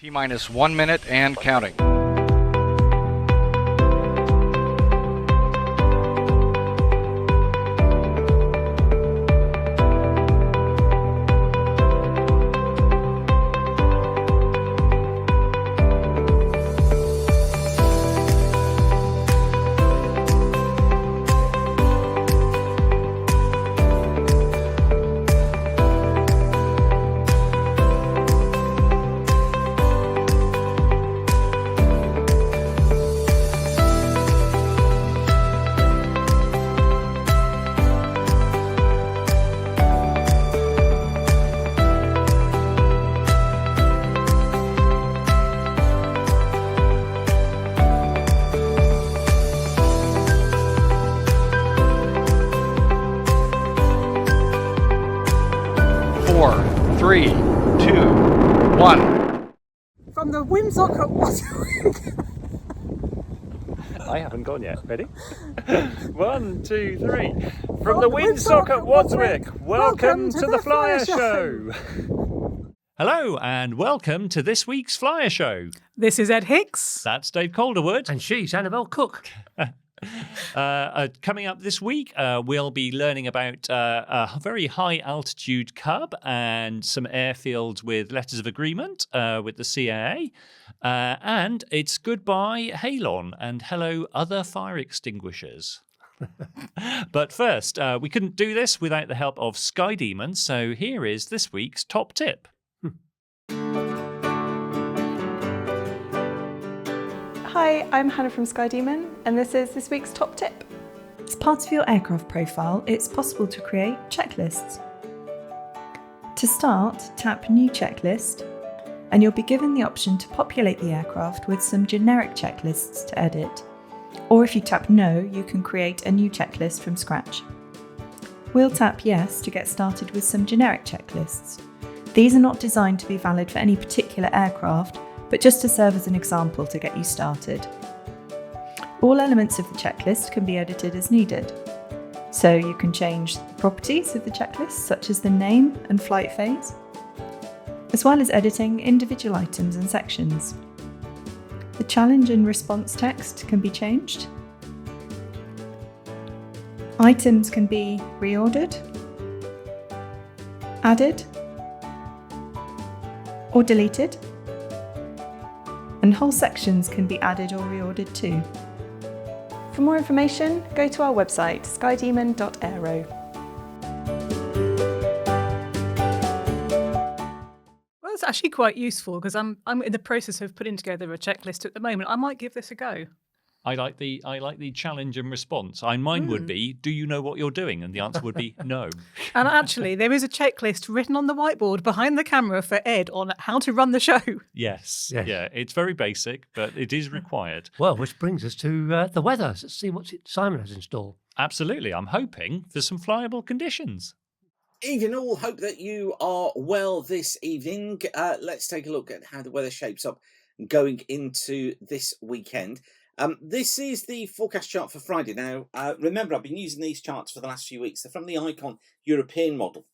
T-minus 1 minute and counting. Four, three, two, one. From the Whimsock at Waterwick. I haven't gone yet. Ready? 1, 2, 3. From the Windsock at Wadswick, welcome to the Flyer Show. Hello and welcome to this week's Flyer Show. This is Ed Hicks. That's Dave Calderwood. And she's Annabel Cook. Coming up this week, we'll be learning about a very high altitude Cub and some airfields with letters of agreement with the CAA. And it's goodbye halon and hello other fire extinguishers. But first, we couldn't do this without the help of SkyDemon, so here is this week's top tip. Hi, I'm Hannah from SkyDemon, and this is this week's top tip. As part of your aircraft profile, it's possible to create checklists. To start, tap New Checklist, and you'll be given the option to populate the aircraft with some generic checklists to edit. Or if you tap No, you can create a new checklist from scratch. We'll tap Yes to get started with some generic checklists. These are not designed to be valid for any particular aircraft, but just to serve as an example to get you started. All elements of the checklist can be edited as needed. So you can change the properties of the checklist, such as the name and flight phase, as well as editing individual items and sections. The challenge and response text can be changed. Items can be reordered, added, or deleted. And whole sections can be added or reordered too. For more information, go to our website, skydemon.aero. Well, it's actually quite useful because I'm in the process of putting together a checklist at the moment. I might give this a go. I like the challenge and response. Mine would be, do you know what you're doing? And the answer would be no. And actually, there is a checklist written on the whiteboard behind the camera for Ed on how to run the show. Yes. Yes. Yeah, it's very basic, but it is required. Well, which brings us to the weather. Let's see what Simon has in store. Absolutely. I'm hoping for some flyable conditions. Evening all, hope that you are well this evening. Let's take a look at how the weather shapes up going into this weekend. This is the forecast chart for Friday. Now, remember, I've been using these charts for the last few weeks. They're from the Icon European model,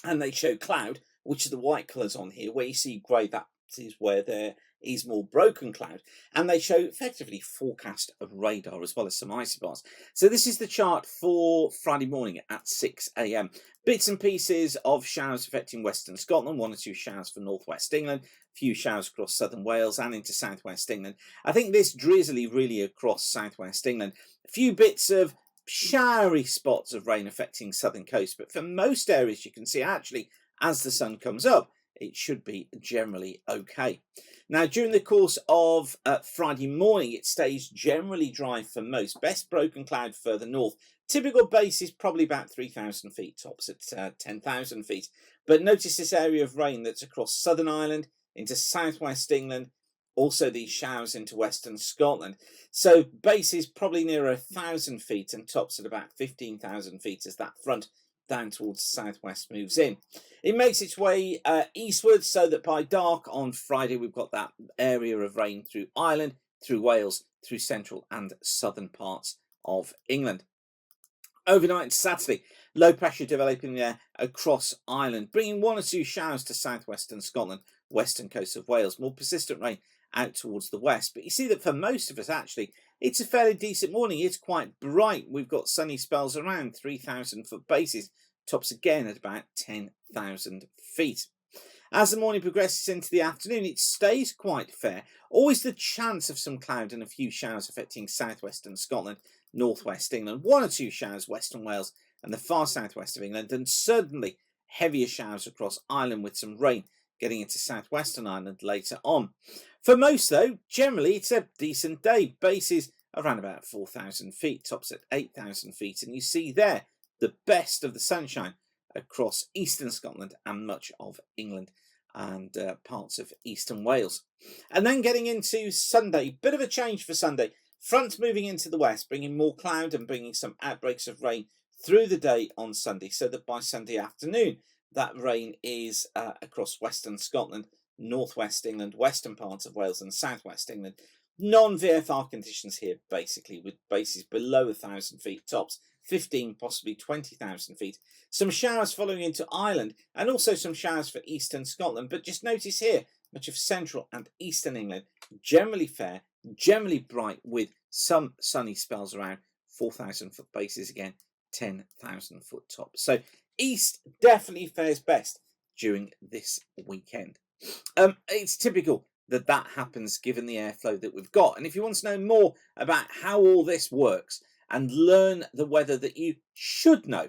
and they show cloud, which are the white colours on here. Where you see grey, that is where there is more broken cloud. And they show effectively forecast of radar as well as some isobars. So this is the chart for Friday morning at 6 a.m. Bits and pieces of showers affecting western Scotland, 1 or 2 showers for northwest England, a few showers across southern Wales and into southwest England. I think this drizzly really across southwest England. A few bits of showery spots of rain affecting southern coast, but for most areas you can see actually as the sun comes up, it should be generally okay. Now, during the course of Friday morning, it stays generally dry for most. Best broken cloud further north. Typical base is probably about 3,000 feet, tops at 10,000 feet. But notice this area of rain that's across southern Ireland into southwest England, also these showers into western Scotland. So base is probably near 1,000 feet and tops at about 15,000 feet as that front down towards the southwest moves in. It makes its way eastwards so that by dark on Friday we've got that area of rain through Ireland, through Wales, through central and southern parts of England. Overnight Saturday, low pressure developing there across Ireland, bringing 1 or 2 showers to southwestern Scotland, western coast of Wales. More persistent rain out towards the west. But you see that for most of us, actually, it's a fairly decent morning. It's quite bright. We've got sunny spells around 3,000 foot bases. Tops again at about 10,000 feet. As the morning progresses into the afternoon, it stays quite fair. Always the chance of some cloud and a few showers affecting southwestern Scotland, northwest England, 1 or 2 showers western Wales and the far southwest of England, and certainly heavier showers across Ireland with some rain getting into southwestern Ireland later on. For most, though, generally it's a decent day. Bases around about 4,000 feet, tops at 8,000 feet, and you see there the best of the sunshine across eastern Scotland and much of England and parts of eastern Wales. And then getting into Sunday, bit of a change for Sunday. Fronts moving into the west, bringing more cloud and bringing some outbreaks of rain through the day on Sunday, so that by Sunday afternoon, that rain is across western Scotland, northwest England, western parts of Wales and southwest England. Non-VFR conditions here, basically, with bases below 1,000 feet tops, 15, possibly 20,000 feet. Some showers following into Ireland and also some showers for eastern Scotland. But just notice here, much of central and eastern England, generally fair, generally bright with some sunny spells around 4,000 foot bases again, 10,000 foot tops. So east definitely fares best during this weekend. It's typical that happens given the airflow that we've got. And if you want to know more about how all this works and learn the weather that you should know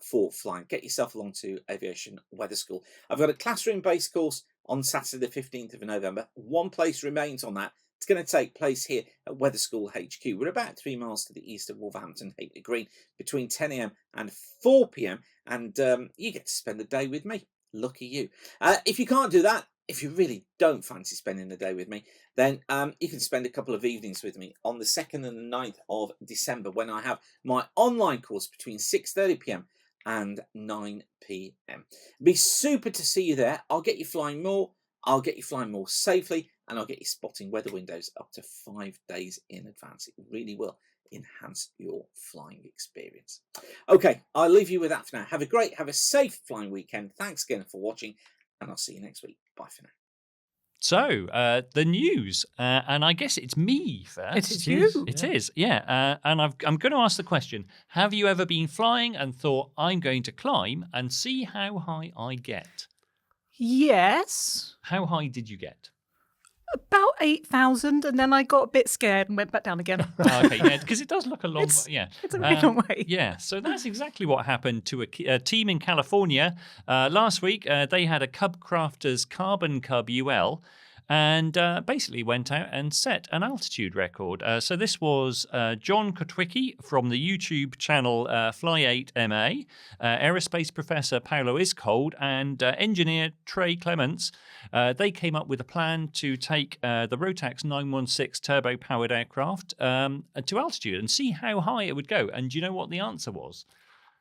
for flying, get yourself along to Aviation Weather School. I've got a classroom-based course on Saturday the 15th of November. One place remains on that. It's going to take place here at Weather School HQ. We're about 3 miles to the east of Wolverhampton, Hatley Green, between 10 a.m. and 4 p.m. And you get to spend the day with me. Lucky you. If you can't do that, if you really don't fancy spending the day with me, then you can spend a couple of evenings with me on the 2nd and the 9th of December when I have my online course between 6:30 p.m. and 9 p.m. It'd be super to see you there. I'll get you flying more. I'll get you flying more safely, and I'll get you spotting weather windows up to 5 days in advance. It really will enhance your flying experience. Okay, I'll leave you with that for now. Have a safe flying weekend. Thanks again for watching, and I'll see you next week. Bye for now. So, the news, and I guess it's me first. It is you. It is, yeah. And I'm going to ask the question, have you ever been flying and thought, I'm going to climb and see how high I get? Yes. How high did you get? About 8,000, and then I got a bit scared and went back down again. Okay, yeah, because it does look a long way. Yeah, it's a really long way. Yeah, so that's exactly what happened to a team in California. Last week, they had a CubCrafters Carbon Cub UL, and basically went out and set an altitude record. So this was John Kotwicki from the YouTube channel Fly8MA, aerospace professor Paolo Iscold, and engineer Trey Clements. They came up with a plan to take the Rotax 916 turbo-powered aircraft to altitude and see how high it would go. And do you know what the answer was?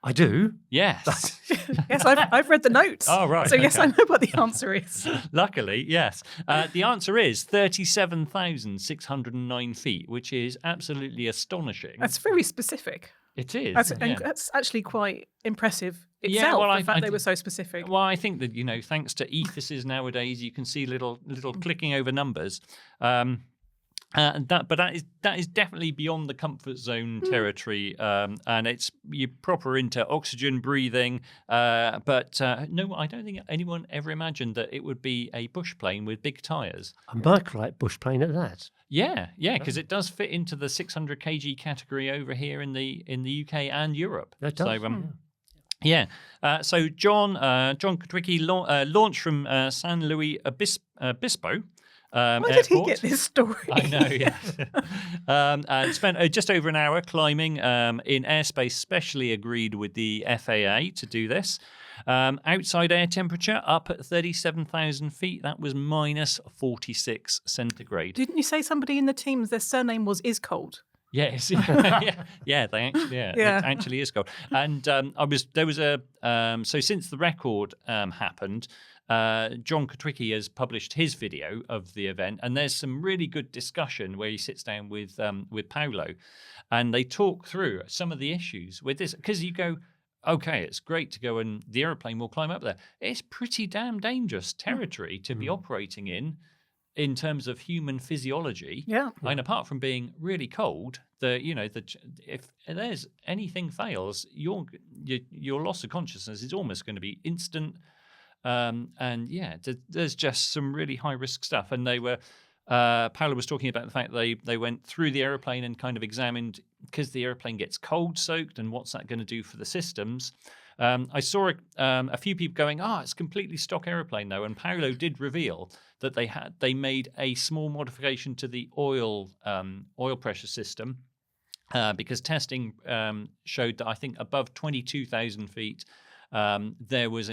I do. Yes. Yes, I've read the notes. Oh, right. So, yes, I know what the answer is. Luckily, yes. The answer is 37,609 feet, which is absolutely astonishing. That's very specific. It is. That's actually quite impressive itself, the fact they were so specific. Well, I think that, thanks to ethoses nowadays, you can see little clicking over numbers. That is definitely beyond the comfort zone territory, and you're proper into oxygen breathing. But no, I don't think anyone ever imagined that it would be a bush plane with big tyres. A Microlite bush plane at that. Yeah, because it does fit into the 600 kg category over here in the UK and Europe. It does. So, yeah. So John Kotwicki launched from San Luis Obispo. Why did he get this story? I know, yeah. And spent just over an hour climbing in airspace specially agreed with the FAA to do this. Outside air temperature up at 37,000 feet. That was minus 46 centigrade. Didn't you say somebody in the team, their surname was Iscold? Yes, it actually is cold. And so since the record happened, John Kotwicki has published his video of the event, and there's some really good discussion where he sits down with Paolo, and they talk through some of the issues with this, because you go, okay, it's great to go and the airplane will climb up there. It's pretty damn dangerous territory to be operating in terms of human physiology. Yeah. And apart from being really cold, if there's anything fails, your loss of consciousness is almost going to be instant. And yeah, there's just some really high risk stuff. And they were, Paolo was talking about the fact they went through the airplane and kind of examined, because the airplane gets cold soaked and what's that going to do for the systems. I saw a few people going, it's completely stock airplane though. And Paolo did reveal that they made a small modification to the oil pressure system because testing showed that I think above 22,000 feet, there was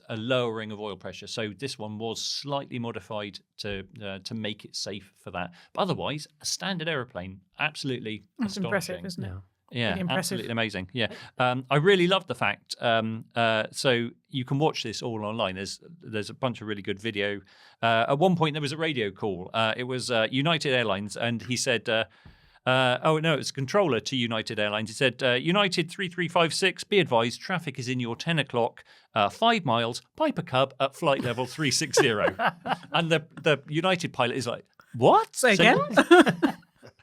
a lowering of oil pressure. So this one was slightly modified to make it safe for that. But otherwise, a standard airplane, absolutely That's astonishing. impressive, isn't it? Yeah, Really impressive. absolutely amazing. Yeah, I really love the fact. So you can watch this all online. There's a bunch of really good video. At one point, there was a radio call. It was United Airlines, and he said, "Oh no, it's a controller to United Airlines." He said, "United 3356. Be advised, traffic is in your 10 o'clock, 5 miles, Piper Cub at flight level 360." And the United pilot is like, "What? Say again?"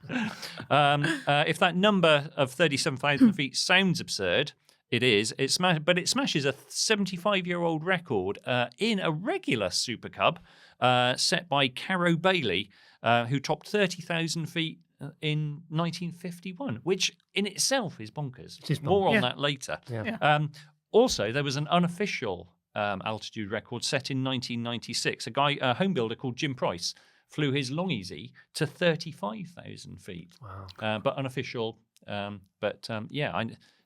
If that number of 37,000 feet sounds absurd, it is. But it smashes a 75-year-old record in a regular Super Cub set by Caro Bailey, who topped 30,000 feet in 1951, which in itself is bonkers. It is bonkers. More on Yeah. that later. Yeah. Also, there was an unofficial altitude record set in 1996. A home builder called Jim Price flew his Long Easy to 35,000 feet. Wow. But unofficial.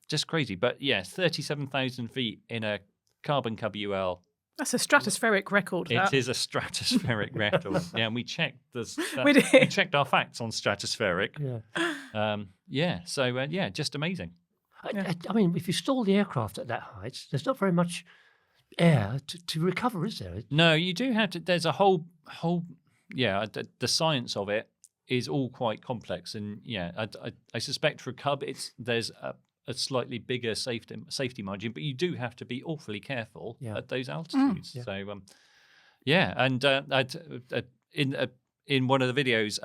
Just crazy. But yeah, 37,000 feet in a Carbon Cub UL. That's a stratospheric record. It is a stratospheric record. Yeah, and we checked We did. we checked our facts on stratospheric. Yeah. Just amazing. I mean, if you stall the aircraft at that height, there's not very much air to recover, is there? No, you do have to. There's a whole. The science of it is all quite complex, and I suspect for a Cub, there's a slightly bigger safety margin, but you do have to be awfully careful at those altitudes. Yeah. So, in one of the videos,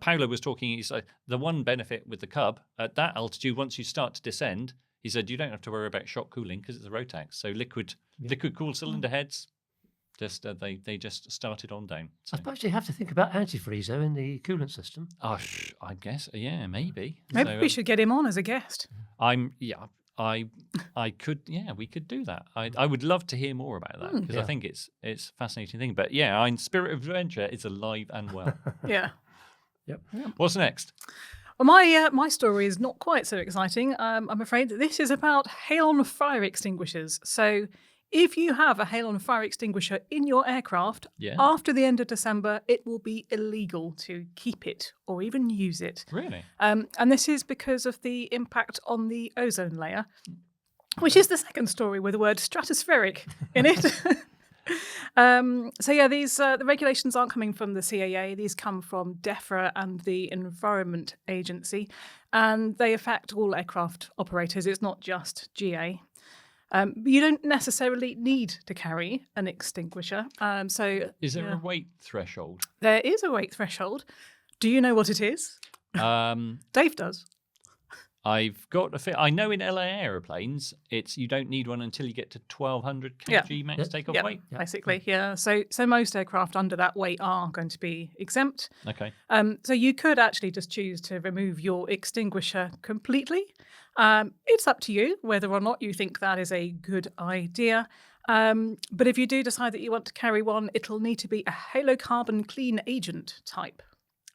Paolo was talking. He's like, the one benefit with the Cub at that altitude, once you start to descend, he said you don't have to worry about shock cooling because it's a Rotax, so liquid cooled cylinder heads. Just they just started on down. So. I suppose you have to think about antifreeze though in the coolant system. I guess, yeah, maybe. Maybe So, we should get him on as a guest. I could, we could do that. I would love to hear more about that because I think it's a fascinating thing. But yeah, Spirit of Adventure is alive and well. Yeah. Yep. What's next? Well, my story is not quite so exciting. I'm afraid this is about halon fire extinguishers. So if you have a halon fire extinguisher in your aircraft, after the end of December, it will be illegal to keep it or even use it. Really? And this is because of the impact on the ozone layer, which is the second story with the word stratospheric in it. The regulations aren't coming from the CAA. These come from DEFRA and the Environment Agency, and they affect all aircraft operators. It's not just GA. You don't necessarily need to carry an extinguisher. Is there a weight threshold? There is a weight threshold. Do you know what it is? Dave does. I've got I know in LA aeroplanes, you don't need one until you get to 1,200 kg max takeoff weight. Basically, yeah. So most aircraft under that weight are going to be exempt. Okay. So you could actually just choose to remove your extinguisher completely. It's up to you whether or not you think that is a good idea. But if you do decide that you want to carry one, it'll need to be a halocarbon clean agent type.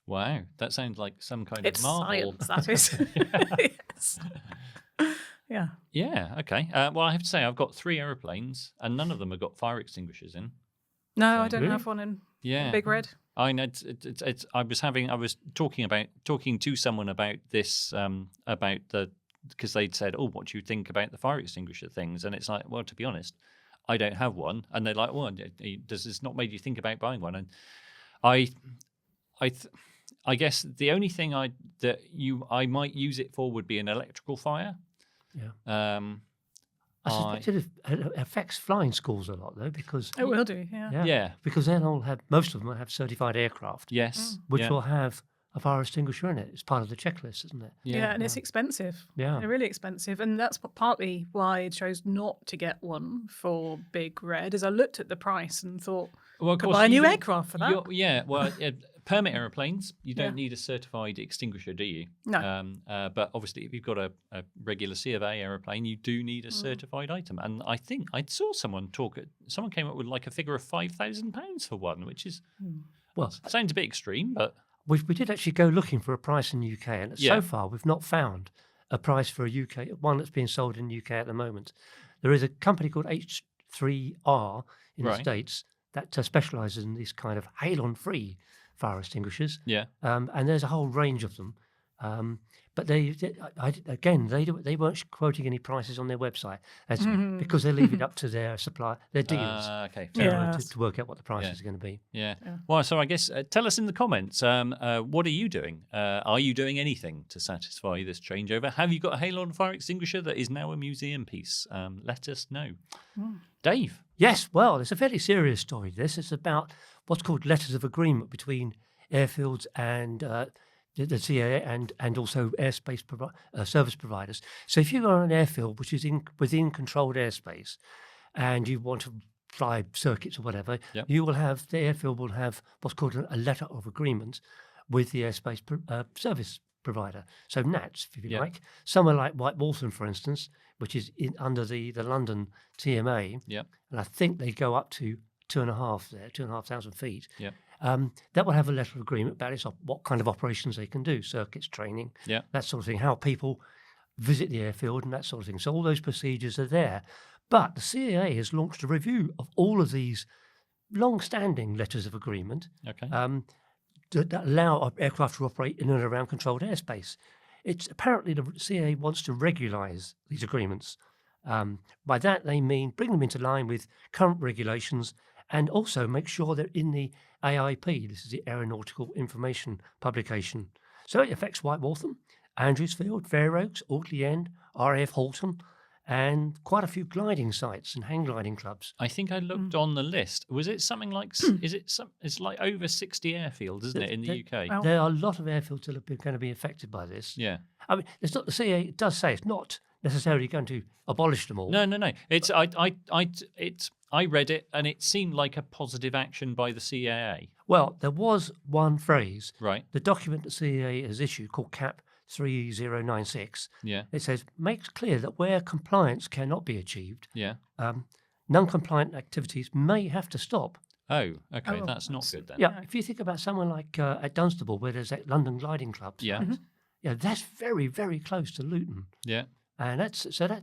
Wow, that sounds like some kind It's of Marvel. science, that is. Yes. Yeah. Yeah, okay. Well, I have to say, I've got 3 airplanes, and none of them have got fire extinguishers in. No, I don't Really? have one in Yeah. Big Red. I know. I was talking to someone about this, because they'd said, "Oh, what do you think about the fire extinguisher things?" And it's like, well, to be honest, I don't have one. And they're like, "Well, does this not made you think about buying one?" And I guess the only thing I might use it for would be an electrical fire. Yeah. I suspect it affects flying schools a lot, though, because It will do, yeah. Yeah. because they'll all have, most of them will have certified aircraft, Yes. which yeah. will have a fire extinguisher in it. It's part of the checklist, isn't it? Yeah, and it's expensive. Yeah. They're really expensive. And that's partly why I chose not to get one for Big Red, as I looked at the price and thought, Well, of could course, buy a new you- aircraft for that. Yeah, well, permit airplanes, you don't Yeah. need a certified extinguisher, do you? No. But obviously, if you've got a regular C of A aeroplane, you do need a certified item. And I think I saw someone someone came up with like a figure of £5,000 for one, which is, Well, sounds a bit extreme, but we did actually go looking for a price in the UK, and Yeah. so far we've not found a price for a UK one that's being sold in the UK at the moment. There is a company called H3R in the Right. States that specialises in these kind of halon-free fire extinguishers. yeah. And there's a whole range of them. But they weren't quoting any prices on their website because they leave it up to their dealers Okay. to, fair Yeah. enough. to work out what the price Yeah. is going to be. Yeah. Well, so I guess tell us in the comments, what are you doing? Are you doing anything to satisfy this changeover? Have you got a halon fire extinguisher that is now a museum piece? Let us know. Dave? Yes, well, it's a fairly serious story. This is about what's called letters of agreement between airfields and the CAA and also airspace service providers. So if you're on an airfield which is within controlled airspace and you want to fly circuits or whatever, Yep. the airfield will have what's called a letter of agreement with the airspace service provider. So NATS, if you Yep. like. Somewhere like White Waltham, for instance, which is under the London TMA, Yep. and I think they go up to 2,500 feet. Yep. That will have a letter of agreement about what kind of operations they can do, circuits, training, Yep. that sort of thing, how people visit the airfield and that sort of thing. So all those procedures are there. But the CAA has launched a review of all of these long-standing letters of agreement Okay. that allow aircraft to operate in and around controlled airspace. It's apparently the CAA wants to regulise these agreements. By that they mean bring them into line with current regulations and also make sure they're in the AIP. This is the Aeronautical Information Publication. So it affects White Waltham, Andrewsfield, Fair Oaks, Audley End, RAF Halton, and quite a few gliding sites and hang gliding clubs. I think I looked on the list. Was it something like? It's like over 60 airfields, isn't it, in the UK? Well- There are a lot of airfields that are going to be affected by this. Yeah. I mean, it's not the CAA. It does say it's not necessarily going to abolish them all. No. It's I read it and it seemed like a positive action by the CAA. Well, there was one phrase, Right. the document the CAA has issued called CAP 3096. Yeah. It says makes clear that where compliance cannot be achieved, Yeah. non-compliant activities may have to stop. Oh, okay. Oh, that's not good then. Yeah, if you think about somewhere like at Dunstable, where there's that London gliding club, Yeah. that's very, very close to Luton, Yeah. and that's a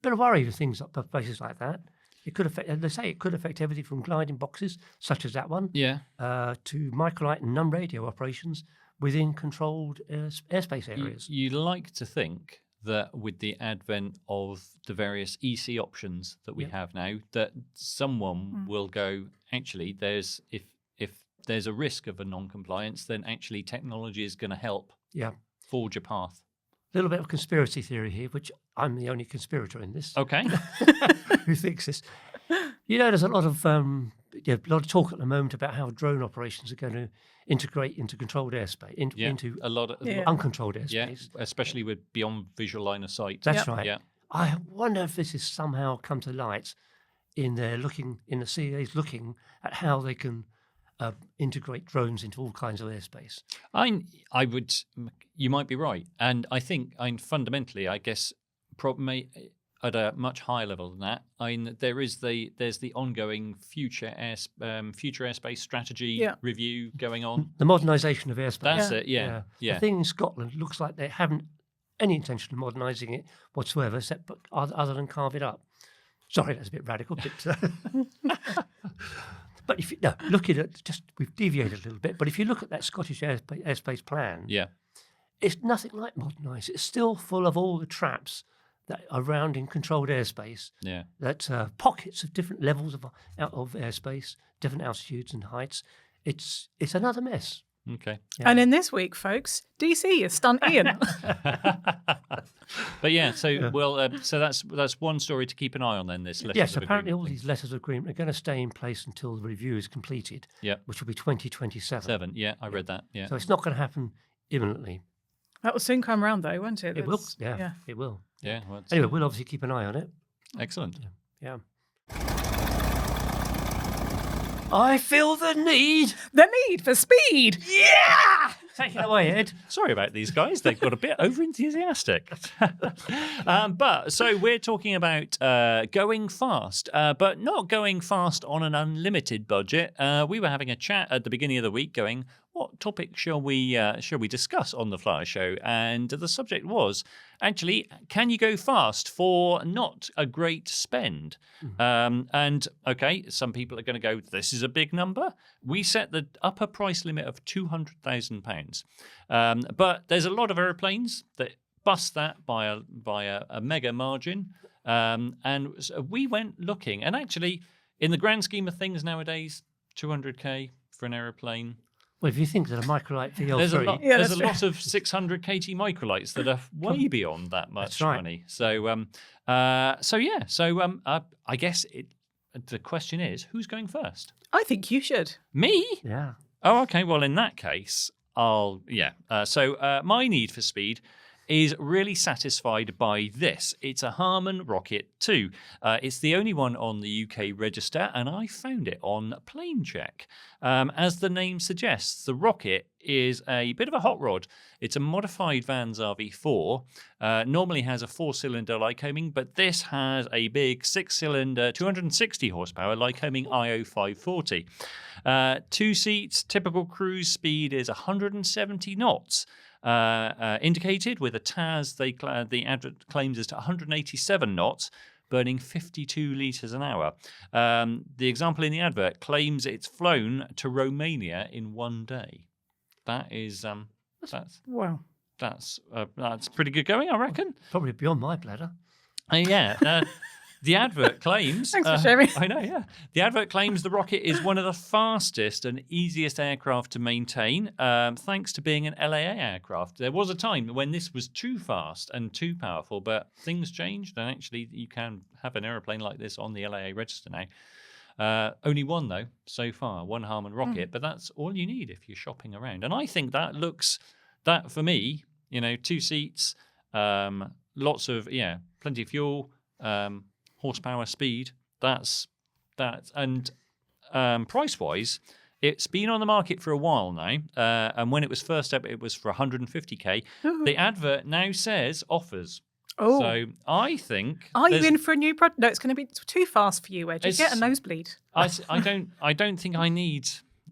bit of worry with things up places like that. It could affect, and they say it could affect everything from gliding boxes, such as that one, Yeah. to microlight and non-radio operations within controlled airspace areas. You like to think that with the advent of the various EC options that we have now, that someone will go, actually, if there's a risk of a non-compliance, then actually technology is going to help Yeah. forge a path. A little bit of conspiracy theory here, which I'm the only conspirator in this Okay. who thinks this. There's a lot of talk at the moment about how drone operations are going to integrate into controlled airspace, into a lot of uncontrolled yeah, airspace. especially with beyond visual line of sight. That's right. Yeah. I wonder if this has somehow come to light in the CAA's looking at how they can integrate drones into all kinds of airspace. I would. You might be right, and I think, fundamentally, I guess, probably at a much higher level than that. There's the ongoing future airspace strategy review going on. The modernisation of airspace. That's it. Yeah. The thing in Scotland looks like they haven't any intention of modernising it whatsoever, except other than carve it up. Sorry, that's a bit radical, but. But if you look at it, we've deviated a little bit. But if you look at that Scottish airspace plan, it's nothing like modernised. It's still full of all the traps that are around in controlled airspace. Yeah, that pockets of different levels of airspace, different altitudes and heights. It's another mess. Okay. Yeah. And in this week, folks, DC has stunned Ian. But yeah, so so that's one story to keep an eye on then. This letters Yes, of apparently all agreement these letters of agreement are going to stay in place until the review is completed, which will be 2027. 7. Yeah, I read that. Yeah. So it's not going to happen imminently. That will soon come round, though, won't it? It will. That's- Yeah, it will. Yeah. Well, Anyway, we'll obviously keep an eye on it. excellent. Yeah. I feel the need. The need for speed. Yeah! Take it away, Ed. Sorry about these guys. They've got a bit over enthusiastic. But so we're talking about going fast, but not going fast on an unlimited budget. We were having a chat at the beginning of the week going, what topic shall we discuss on the Flyer Show? And the subject was actually, can you go fast for not a great spend? And okay, some people are going to go, this is a big number. We set the upper price limit of £200,000. But there's a lot of aeroplanes that bust that by a mega margin. And so we went looking, and actually, in the grand scheme of things nowadays, 200k for an aeroplane. Well, if you think that a microlight VL3... There's a lot of 600 kT microlights that are way beyond that much money. So, I guess the question is, who's going first? I think you should. Me? Yeah. Oh, okay. Well, in that case, So my need for speed is really satisfied by this. It's a Harmon Rocket II. It's the only one on the UK register, and I found it on Plane Check. As the name suggests, the Rocket is a bit of a hot rod. It's a modified Vans RV4. Normally has a 4-cylinder Lycoming, but this has a big 6-cylinder, 260 horsepower Lycoming IO 540. 2 seats, typical cruise speed is 170 knots. Indicated with a TAS, the advert claims is to 187 knots, burning 52 litres an hour. The example in the advert claims it's flown to Romania in 1 day. That is Wow. That's pretty good going, I reckon. Probably beyond my bladder. The advert claims... Thanks for sharing. I know, yeah. The advert claims the Rocket is one of the fastest and easiest aircraft to maintain, thanks to being an LAA aircraft. There was a time when this was too fast and too powerful, but things changed, and actually you can have an aeroplane like this on the LAA register now. Only one, though, so far, one Harmon Rocket, but that's all you need if you're shopping around. And I think that for me, 2 seats, lots of, plenty of fuel, horsepower, speed, and price-wise, it's been on the market for a while now, and when it was first up, it was for 150k. The advert now says offers. Oh. So I think... Are you in for a new product? No, it's going to be too fast for you, Ed. You get a nosebleed. I don't think I need...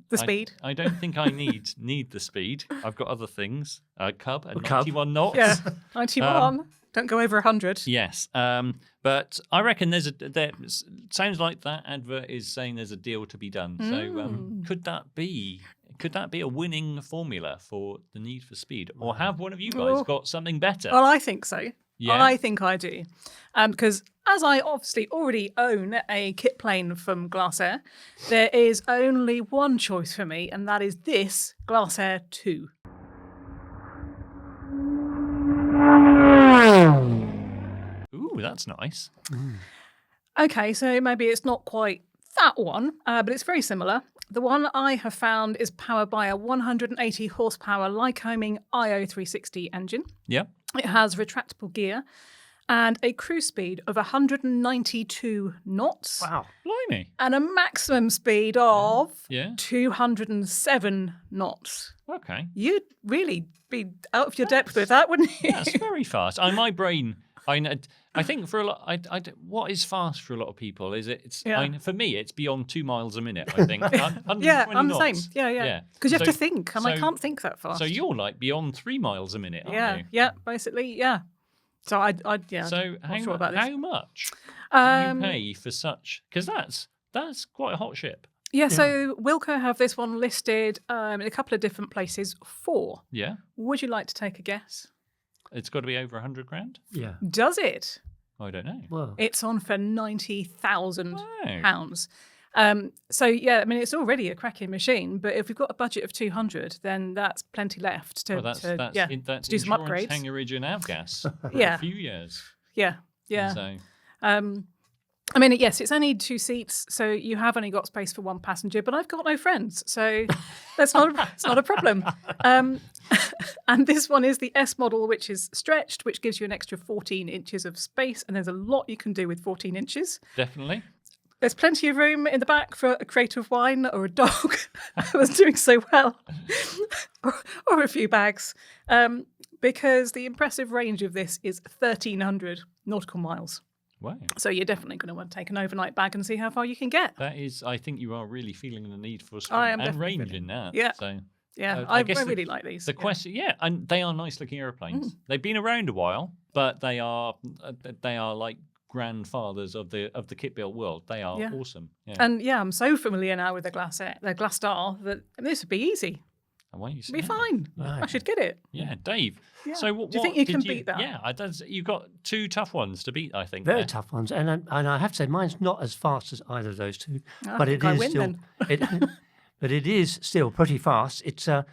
The speed? I don't think I need the speed. I've got other things. Cub at Cub. 91 knots. Yeah, 91. Don't go over 100. Yes, but I reckon sounds like that advert is saying there's a deal to be done. So could that be a winning formula for the need for speed, or have one of you guys got something better? Well, I think so. Yeah. I think I do. Because as I obviously already own a kit plane from Glasair, there is only one choice for me, and that is this Glasair 2. Ooh, that's nice. Okay, so maybe it's not quite that one, but it's very similar. The one I have found is powered by a 180 horsepower Lycoming IO 360 engine. Yeah. It has retractable gear and a cruise speed of 192 knots. Wow. Blimey. And a maximum speed of 207 knots. Okay. You'd really be out of your depth with that, wouldn't you? That's very fast. My brain... I think for a lot, what is fast for a lot of people is for me, it's beyond 2 miles a minute, I think. Yeah, I'm the same. knots. Yeah. Because you have to think, and I can't think that fast. So you're like beyond 3 miles a minute, aren't you? Yeah, basically, yeah. So I So not sure about this. how much do you pay for such? Because that's quite a hot ship. Yeah, so Wilco have this one listed in a couple of different places for. Yeah. Would you like to take a guess? It's got to be over 100 grand. Yeah. Does it? I don't know. Well, It's on for £90,000. So yeah, I mean, it's already a cracking machine. But if we've got a budget of 200, then that's plenty left to That's to do some upgrades. Hangarage and avgas for Yeah. a few years. Yeah. So I mean, yes, it's only 2 seats, so you have only got space for 1 passenger. But I've got no friends, so it's not a problem. And this one is the S model, which is stretched, which gives you an extra 14 inches of space, and there's a lot you can do with 14 inches. definitely. There's plenty of room in the back for a crate of wine or a dog that's doing so well, or a few bags, because the impressive range of this is 1,300 nautical miles. Wow. So you're definitely going to want to take an overnight bag and see how far you can get. That is, I think you are really feeling the need for speed I am and definitely range feeling- in that. Yeah. So Yeah, I I guess really like these. the question, and they are nice looking airplanes. They've been around a while, but they are like grandfathers of the kit built world. They are awesome. Yeah. And yeah, I'm so familiar now with the Glasair, the Glasstar, that this would be easy. And why you It'd be say fine. Right. I should get it. Yeah, Dave. Yeah. So what, Do you think you did can beat that? Yeah, you've got 2 tough ones to beat, I think. Very there. tough ones, and I have to say mine's not as fast as either of those two, I but it think I is win still then. but it is still pretty fast. It's a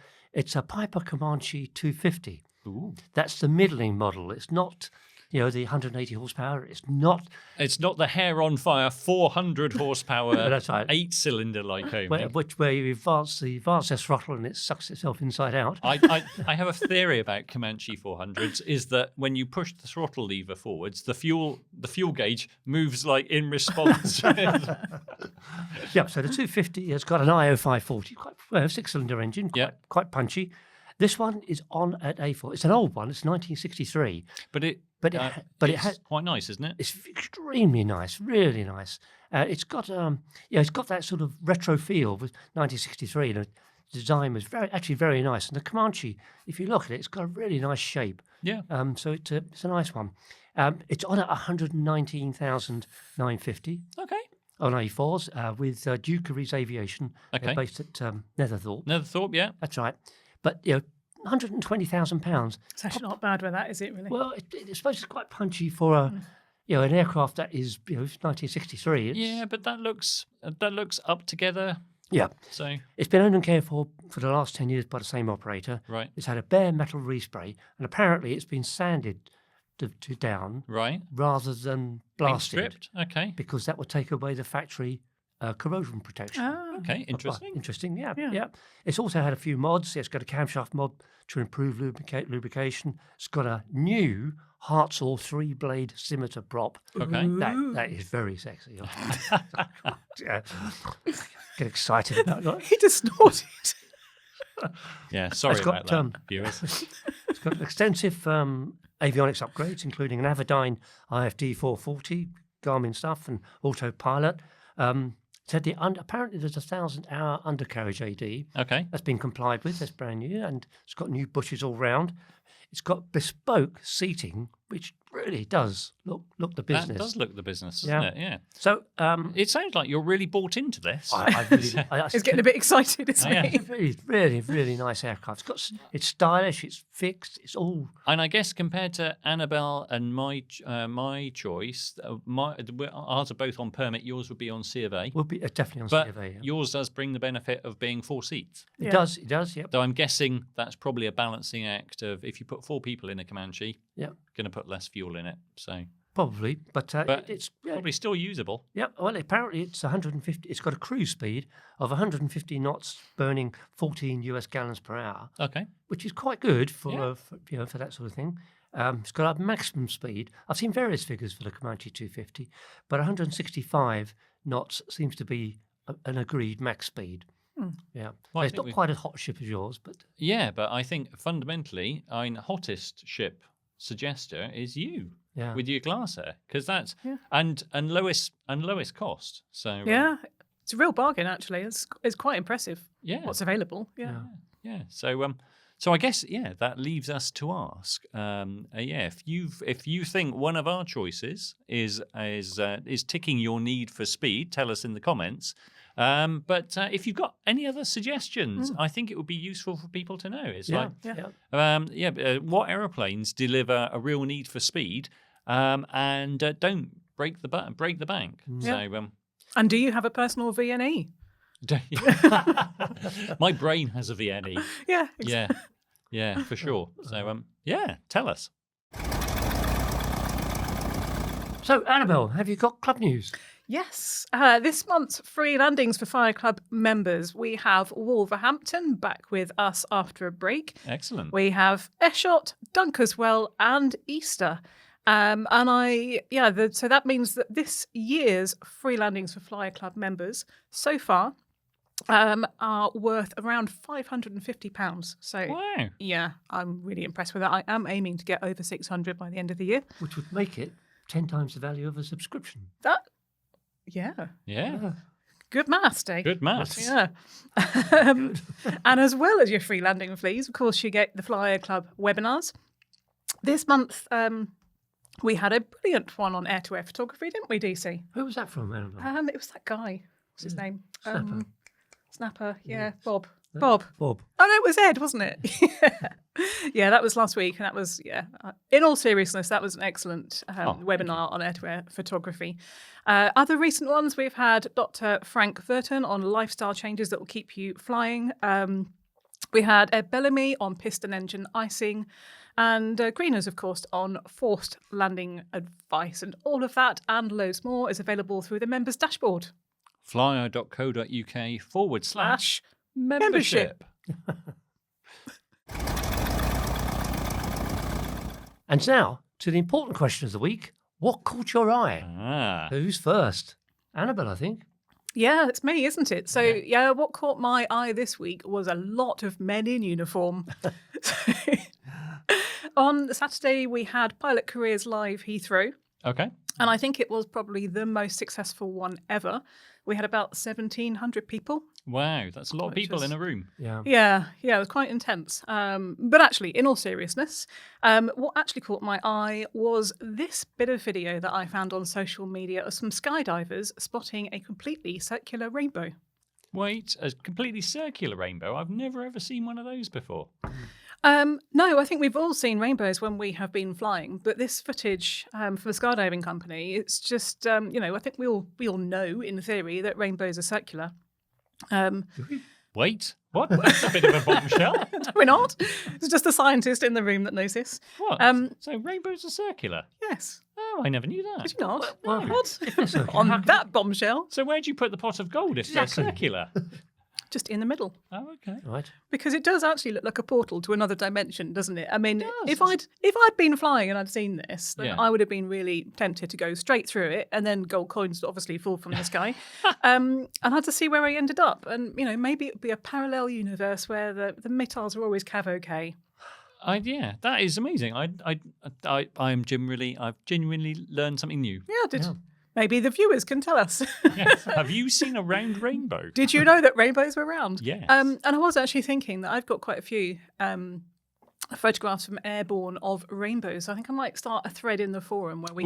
Piper Comanche 250. Ooh. That's the middling model. It's not the 180 horsepower. It's not It's not the hair on fire 400 horsepower That's right. 8-cylinder Lycoming. where you advance the throttle and it sucks itself inside out. I have a theory about Comanche 400s is that when you push the throttle lever forwards, the fuel gauge moves like in response. Yeah, so the 250 has got an IO 540, quite 6-cylinder engine, quite punchy. This one is on at A4. It's an old one. It's 1963. But it has quite nice, isn't it? It's extremely nice, really nice. It's got that sort of retro feel with 1963. The design was actually very nice. And the Comanche, if you look at it, it's got a really nice shape. Yeah. So it's a nice one. It's on at 119,950 Okay. on A4s with Dukeries Aviation. Okay. They're based at Netherthorpe. Never thought, yeah. That's right. But £120,000. It's actually not bad with that, is it really? Well, I suppose it's quite punchy for an aircraft that is 1963. Yeah, but that looks up together. Yeah. So It's been owned and cared for the last 10 years by the same operator. right, It's had a bare metal respray, and apparently it's been sanded to down right. rather than Being blasted, stripped. Okay. because that would take away the factory corrosion protection. Ah, Okay. Quite Interesting. Interesting, yeah, Yeah. yeah. It's also had a few mods. It's got a camshaft mod to improve lubrication. It's got a new Hartzell 3-blade scimitar prop. Okay. That is very sexy. Yeah. Get excited about that. he just snorted. Yeah. Sorry It's got, about that, viewers. It's got extensive avionics upgrades, including an Avidyne IFD 440, Garmin stuff, and autopilot. Apparently there's a 1,000-hour undercarriage AD. Okay. That's been complied with. That's brand new, and it's got new bushes all round. It's got bespoke seating, which really does look the business. That does look the business, doesn't Yeah. it? Yeah. So It sounds like you're really bought into this. I really, He's getting a bit excited, isn't Yeah. he? really, really, really nice aircraft. It's stylish. It's fixed. It's all. And I guess compared to Annabelle and my choice, ours are both on permit. Yours would be on C of A. Will be definitely on But CFA. Yeah. yours does bring the benefit of being 4 seats. It Yeah. does. It does. Yep. So I'm guessing that's probably a balancing act of if you put 4 people in a Comanche, Yeah. going to put less fuel in it. So, Probably, but but it's probably still usable. yeah. Well, apparently it's 150. It's got a cruise speed of 150 knots, burning 14 US gallons per hour, Okay. which is quite good for Yeah. for that sort of thing. It's got a maximum speed. I've seen various figures for the Comanche 250, but 165 knots seems to be an agreed max speed. Yeah, Well, I it's think not we- quite as hot a ship as yours, but Yeah, but I think fundamentally, hottest ship suggester is you yeah, with your Glasair because that's Yeah. and lowest cost. So Yeah, it's a real bargain actually. It's quite impressive. yeah, What's available? Yeah. yeah. So I guess that leaves us to ask. If you think one of our choices is ticking your need for speed, tell us in the comments. But if you've got any other suggestions, I think it would be useful for people to know. It's yeah, like, yeah. what aeroplanes deliver a real need for speed and don't break the bank? Yeah. So And do you have a personal VNE? My brain has a VNE. Yeah. Yeah, for sure. So, yeah, tell us. So, Annabelle, have you got club news? Yes. This month's free landings for Fire Club members, we have Wolverhampton back with us after a break. Excellent. We have Eshot, Dunkerswell, and Easter. So that means that this year's free landings for Flyer Club members so far are worth around £550. So, Wow. yeah, I'm really impressed with that. I am aiming to get over 600 by the end of the year. Which would make it 10 times the value of a subscription. Yeah. Good maths, Dave. Good maths. Yeah. And as well as your free landing fees, of course, you get the Flyer Club webinars. This month, we had a brilliant one on air-to-air photography, didn't we, DC? Who was that from, Annabelle? It was that guy. What's his name? Snapper. Yeah, Bob. Bob. Oh, no, it was Ed, wasn't it? Yeah, that was last week. And that was, in all seriousness, that was an excellent webinar on air-to-air photography. Other recent ones, we've had Dr. Frank Verton on lifestyle changes that will keep you flying. We had Ed Bellamy on piston engine icing. And Greeners, of course, on forced landing advice. And all of that and loads more is available through the members' dashboard. flyer.co.uk/membership. And now, to the important question of the week. What caught your eye? Who's first? Annabelle, I think. Yeah, it's me, isn't it? So, what caught my eye this week was a lot of men in uniform. On Saturday, we had Pilot Careers Live Heathrow. Okay. And I think it was probably the most successful one ever. We had about 1,700 people. Wow, that's a lot of people in a room. Yeah, it was quite intense. But actually, in all seriousness, what actually caught my eye was this bit of video that I found on social media of some skydivers spotting a completely circular rainbow. Wait, a completely circular rainbow? I've never ever seen one of those before. No, I think we've all seen rainbows when we have been flying, but this footage from a skydiving company, it's just, I think we all know in theory that rainbows are circular. Wait, what? That's a bit of a bombshell. No, we're not. It's just a scientist in the room that knows this. What? So rainbows are circular? Yes. Oh, I never knew that. Did you not? No. What? On that bombshell. So where'd you put the pot of gold if they're circular? Just in the middle. Oh, okay. Right. Because it does actually look like a portal to another dimension, doesn't it? I mean, if I'd been flying and I'd seen this, then I would have been really tempted to go straight through it, and then gold coins would obviously fall from the sky, and I had to see where I ended up. And maybe it would be a parallel universe where the METARs are always cav-okay. Yeah, that is amazing. I've genuinely learned something new. Yeah. Maybe the viewers can tell us. Yes. Have you seen a round rainbow? Did you know that rainbows were round? Yes. And I was actually thinking that I've got quite a few photographs from airborne of rainbows. I think I might start a thread in the forum where we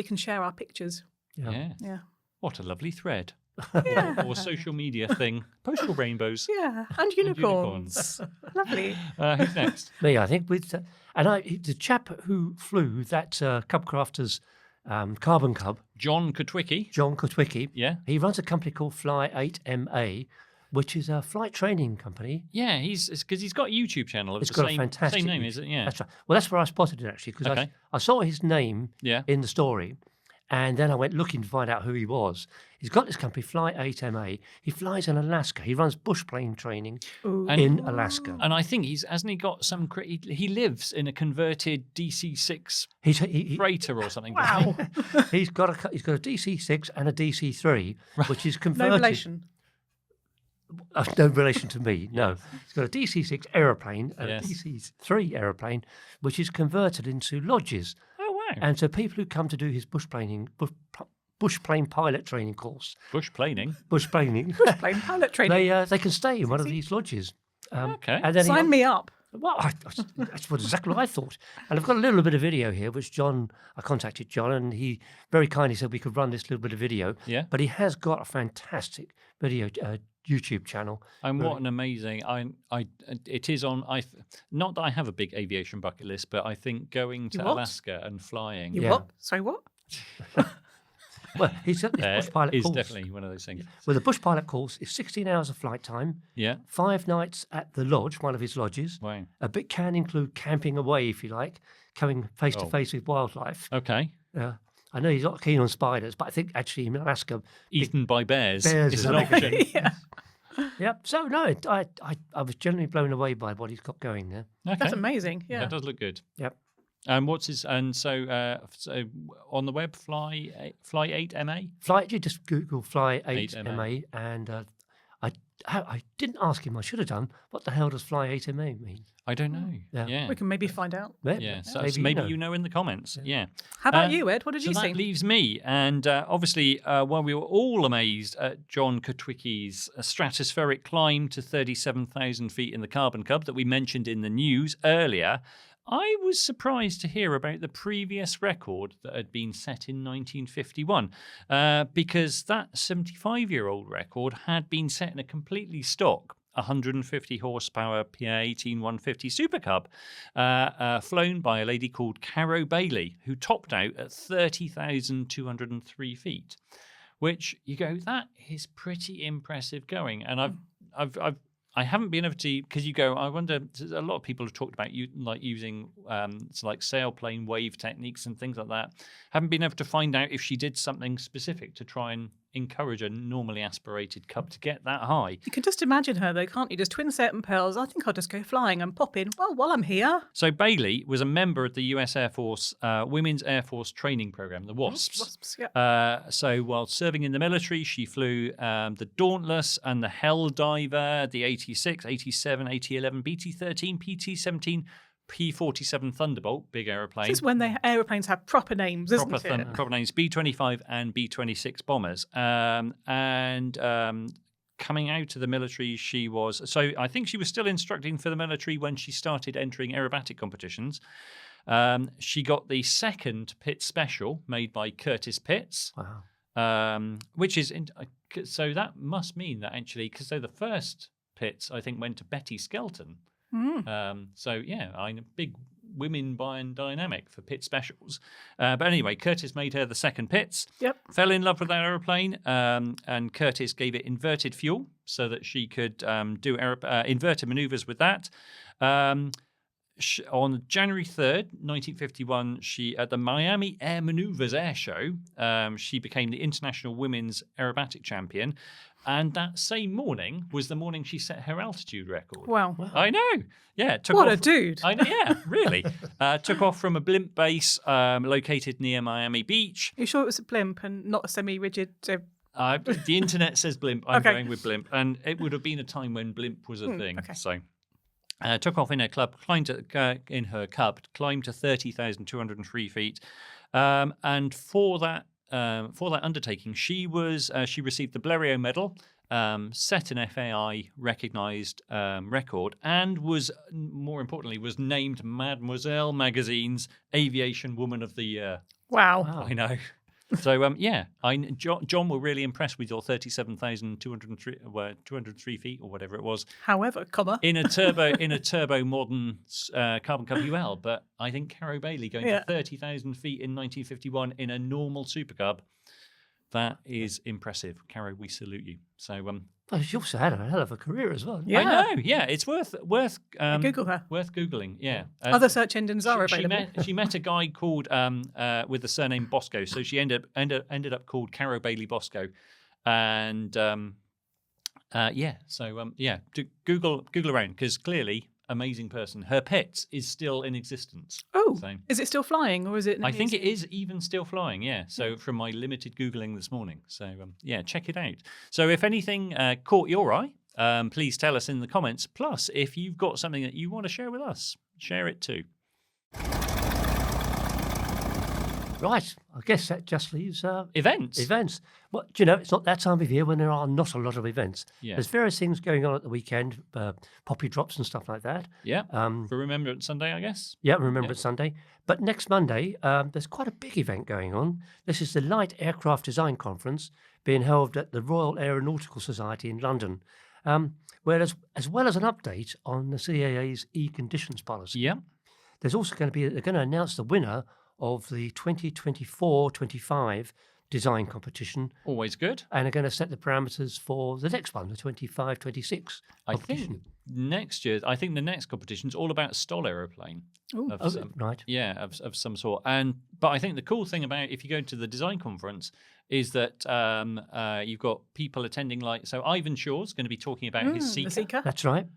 can share our pictures. Yeah. What a lovely thread. Yeah. Or social media thing. Post your rainbows. Yeah, and unicorns. Lovely. Who's next? Me, I think. The chap who flew that CubCrafters Carbon Cub, John Kotwicki. Yeah. He runs a company called Fly 8MA, which is a flight training company. Yeah, because he's got a YouTube channel of it's the got same, a fantastic same name, is it? Yeah. That's right. Well, that's where I spotted it, actually, because I saw his name in the story, and then I went looking to find out who he was. He's got this company, Fly 8MA. He flies in Alaska. He runs bush plane training in Alaska. And I think hasn't he got some... He lives in a converted DC-6 freighter or something. Wow. He's got a DC-6 and a DC-3, which is converted... No relation. No relation to me, no. He's got a DC-6 aeroplane and a DC-3 aeroplane, which is converted into lodges. Oh, wow. And so people who come to do his bush plane pilot training course. Bush planing pilot training. They can stay in one of these lodges. Okay. And then Sign me up. Well, that's exactly what I thought. And I've got a little bit of video here, which I contacted John, and he very kindly said we could run this little bit of video. Yeah. But he has got a fantastic video YouTube channel. And what an amazing! It is on. Not that I have a big aviation bucket list, but I think going to Alaska and flying. What? Sorry, what? Well, he's got this bush pilot is course. definitely one of those things. Well, the bush pilot course is 16 hours of flight time, Yeah. 5 nights at the lodge, one of his lodges. Wow. A bit can include camping away, if you like, coming face to face with wildlife. Okay. I know he's not keen on spiders, but I think actually in Alaska, Eaten by bears is an a big option. Yeah. Yep. So no, I was generally blown away by what he's got going there. Okay. That's amazing. Yeah. That does look good. Yep. And what's his? And so on the web, Fly 8 MA. You just Google Fly 8 MA, and I didn't ask him. I should have done. What the hell does Fly 8 MA mean? I don't know. Yeah. We can maybe find out. Yeah, so maybe you know in the comments. Yeah. How about you, Ed? What did you so see? that leaves me. And obviously, while we were all amazed at John Kotwicki's stratospheric climb to 37,000 feet in the Carbon Cub that we mentioned in the news earlier, I was surprised to hear about the previous record that had been set in 1951, because that 75-year-old record had been set in a completely stock 150 horsepower PA-18 150 Super Cub, flown by a lady called Caro Bailey, who topped out at 30,203 feet, which you go, that is pretty impressive going. And I haven't been able to, because you go, I wonder, a lot of people have talked about using sailplane wave techniques and things like that. Haven't been able to find out if she did something specific to try and encourage a normally aspirated Cub to get that high. You can just imagine her, though, can't you? Just twin set and pearls. I think I'll just go flying and pop in. Well, while I'm here. So Bailey was a member of the US Air Force Women's Air Force Training Program, the WASPs. WASPs, yeah. So while serving in the military, she flew the Dauntless and the Helldiver, the 86, 87, AT-11, BT-13, PT-17, P-47 Thunderbolt, big aeroplane. This is when the aeroplanes have proper names, isn't it? Proper names, B-25 and B-26 bombers. Coming out of the military, she was... So I think she was still instructing for the military when she started entering aerobatic competitions. She got the second Pitts Special made by Curtis Pitts. Wow. Which is... So that must mean that actually... Because the first Pitts, I think, went to Betty Skelton. So yeah, I'm a big women buying dynamic for Pitts specials. But anyway, Curtis made her the second Pitts. Yep. Fell in love with that aeroplane, and Curtis gave it inverted fuel so that she could do inverted maneuvers with that. On January 3rd, 1951, she at the Miami Air Maneuvers Air Show, she became the International Women's Aerobatic Champion. And that same morning was the morning she set her altitude record. Wow. I know. Yeah. A dude. I know. Yeah, really. Took off from a blimp base located near Miami Beach. Are you sure it was a blimp and not a semi-rigid? The internet says blimp. I'm Okay. going with blimp. And it would have been a time when blimp was a thing. Okay. So took off in her club, climbed to 30,203 feet. And for that undertaking, she received the Blériot Medal, set an FAI recognised record, and was, more importantly, was named Mademoiselle Magazine's Aviation Woman of the Year. Wow. I know. So John were really impressed with your 37,203 feet or whatever it was. However, in a turbo modern Carbon Cub UL, but I think Caro Bailey going to 30,000 feet in 1951 in a normal Super Cub, that is impressive. Caro, we salute you. So Well, she also had a hell of a career as well. Yeah. I know. Yeah, it's worth Google her. Worth googling. Yeah. Other search engines are available. She met a guy called with the surname Bosco, so she ended up called Caro Bailey Bosco, and Google around, because clearly amazing person. Her Pitts is still in existence. Oh, so, is it still flying, or is it? I think it is even still flying. Yeah. So from my limited googling this morning. So check it out. So if anything caught your eye, please tell us in the comments. Plus, if you've got something that you want to share with us, share it too. Right, I guess that just leaves events. Well, do you know, it's not that time of year when there are not a lot of events. Yeah. There's various things going on at the weekend, poppy drops and stuff like that. Yeah. For Remembrance Sunday, I guess. Yeah, Remembrance Sunday. But next Monday, there's quite a big event going on. This is the Light Aircraft Design Conference being held at the Royal Aeronautical Society in London. Whereas, as well as an update on the CAA's e-conditions policy. Yeah. There's also they're going to announce the winner of the 2024-25 design competition. Always good. And are going to set the parameters for the next one, the 25-26 I competition. think next year, I think the next competition is all about stall aeroplane. Right. Yeah, of some sort. But I think the cool thing about if you go to the design conference is that you've got people attending, so Ivan Shaw's going to be talking about his Seeker. The Seeker. That's right.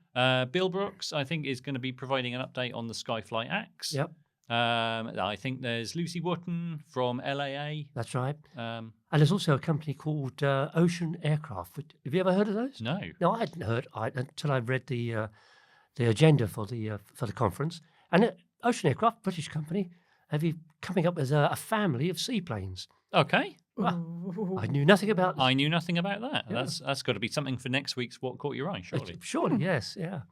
Bill Brooks, I think, is going to be providing an update on the Skyfly Axe. Yep. I think there's Lucy Wotton from LAA. That's right. And there's also a company called Ocean Aircraft. Have you ever heard of those? No. No, I hadn't heard until I read the agenda for the conference. And Ocean Aircraft, British company, have you coming up with a family of seaplanes. Okay. Well, I knew nothing about this. I knew nothing about that. Yeah. That's got to be something for next week's What Caught Your Eye, surely. Surely, yes, yeah.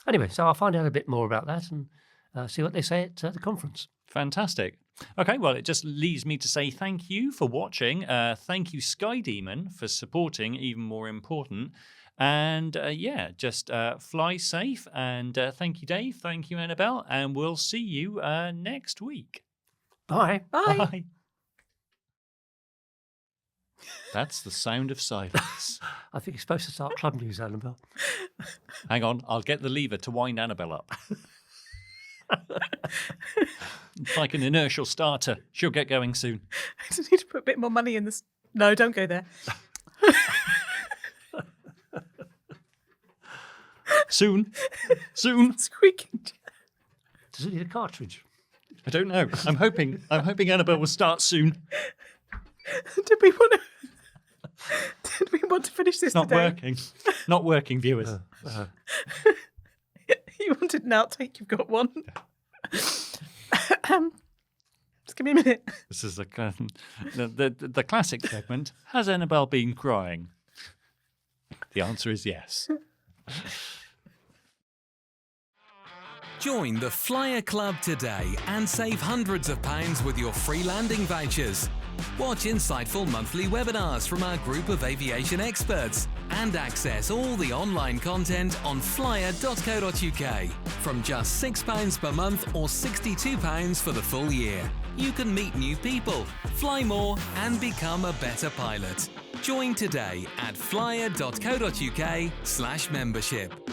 Anyway, so I'll find out a bit more about that and see what they say at the conference. Fantastic. Okay, well, it just leaves me to say thank you for watching. Thank you, SkyDemon, for supporting, even more important. And just fly safe. And thank you, Dave. Thank you, Annabelle. And we'll see you next week. Bye. Bye. Bye. That's the sound of silence. I think you're supposed to start club news, Annabelle. Hang on, I'll get the lever to wind Annabelle up. It's like an inertial starter. She'll get going soon. I just need to put a bit more money in this. No, don't go there. Soon. Soon. Squeaking. Does it need a cartridge? I don't know. I'm hoping Annabelle will start soon. Did we want to finish this It's not today? working. Not working, viewers. You wanted an outtake, you've got one. Just give me a minute. This is the classic segment. Has Annabelle been crying? The answer is yes. Join the Flyer Club today and save hundreds of pounds with your free landing vouchers. Watch insightful monthly webinars from our group of aviation experts and access all the online content on flyer.co.uk. From just £6 per month or £62 for the full year. You can meet new people, fly more and become a better pilot. Join today at flyer.co.uk/membership.